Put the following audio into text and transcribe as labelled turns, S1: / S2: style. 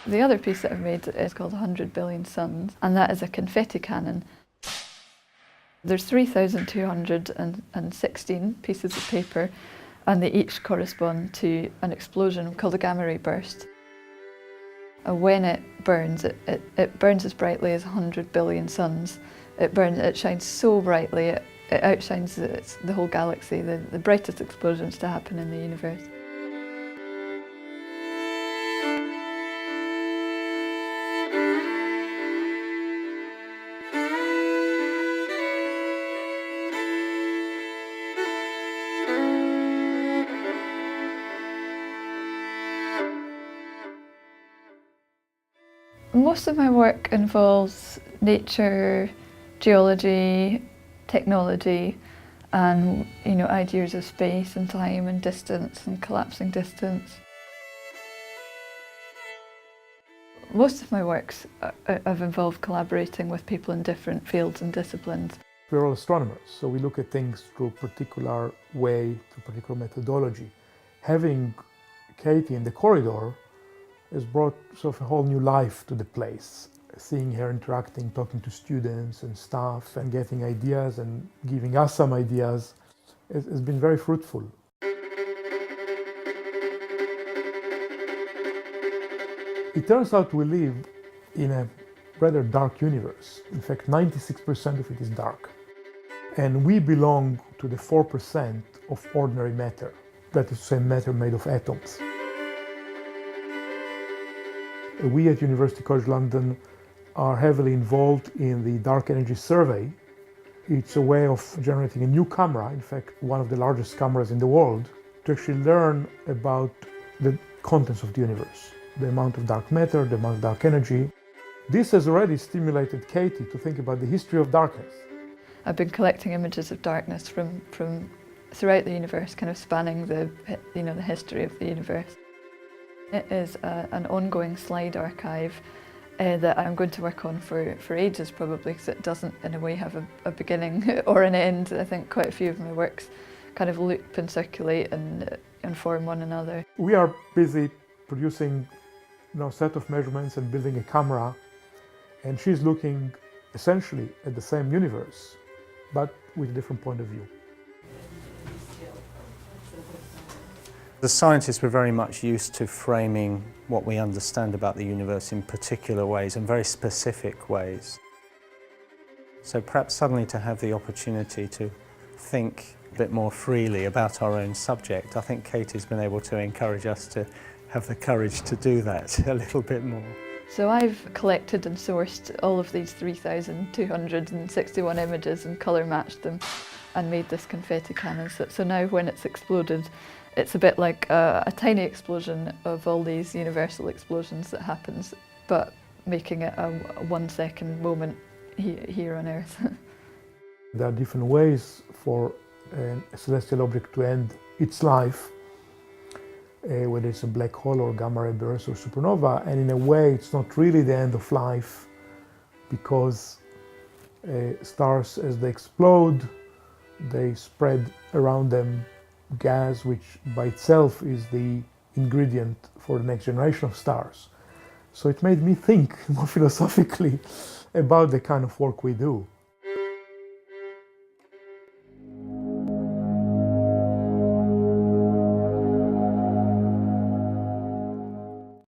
S1: The other piece that I've made is called 100 Billion Suns, and that is a confetti cannon. There's 3,216 pieces of paper, and they each correspond to an explosion called a gamma ray burst. And when it burns as brightly as 100 billion suns. It shines so brightly, it outshines the whole galaxy, the brightest explosions to happen in the universe. Most of my work involves nature, geology, technology, and ideas of space and time and distance and collapsing distance. Most of my works have involved collaborating with people in different fields and disciplines.
S2: We're all astronomers, so we look at things through a particular way, through a particular methodology. Having Katie in the corridor has brought sort of a whole new life to the place. Seeing her interacting, talking to students and staff and getting ideas and giving us some ideas has been very fruitful. It turns out we live in a rather dark universe. In fact, 96% of it is dark. And we belong to the 4% of ordinary matter. That is to say, matter made of atoms. We at University College London are heavily involved in the Dark Energy Survey. It's a way of generating a new camera, in fact one of the largest cameras in the world, to actually learn about the contents of the universe, the amount of dark matter, the amount of dark energy. This has already stimulated Katie to think about the history of darkness.
S1: I've been collecting images of darkness from throughout the universe, kind of spanning the history of the universe. It is an ongoing slide archive that I'm going to work on for ages probably, because it doesn't in a way have a beginning or an end. I think quite a few of my works kind of loop and circulate and inform one another.
S2: We are busy producing a set of measurements and building a camera, and she's looking essentially at the same universe, but with a different point of view.
S3: The scientists were very much used to framing what we understand about the universe in particular ways and very specific ways. So perhaps suddenly to have the opportunity to think a bit more freely about our own subject, I think Katie's been able to encourage us to have the courage to do that a little bit more.
S1: So I've collected and sourced all of these 3,261 images and colour matched them and made this confetti cannon. So now when it's exploded, it's a bit like a tiny explosion of all these universal explosions that happens, but making it a 1 second moment here on Earth.
S2: There are different ways for a celestial object to end its life, whether it's a black hole or gamma ray burst or supernova, and in a way it's not really the end of life, because stars, as they explode, they spread around them gas which by itself is the ingredient for the next generation of stars. So it made me think more philosophically about the kind of work we do.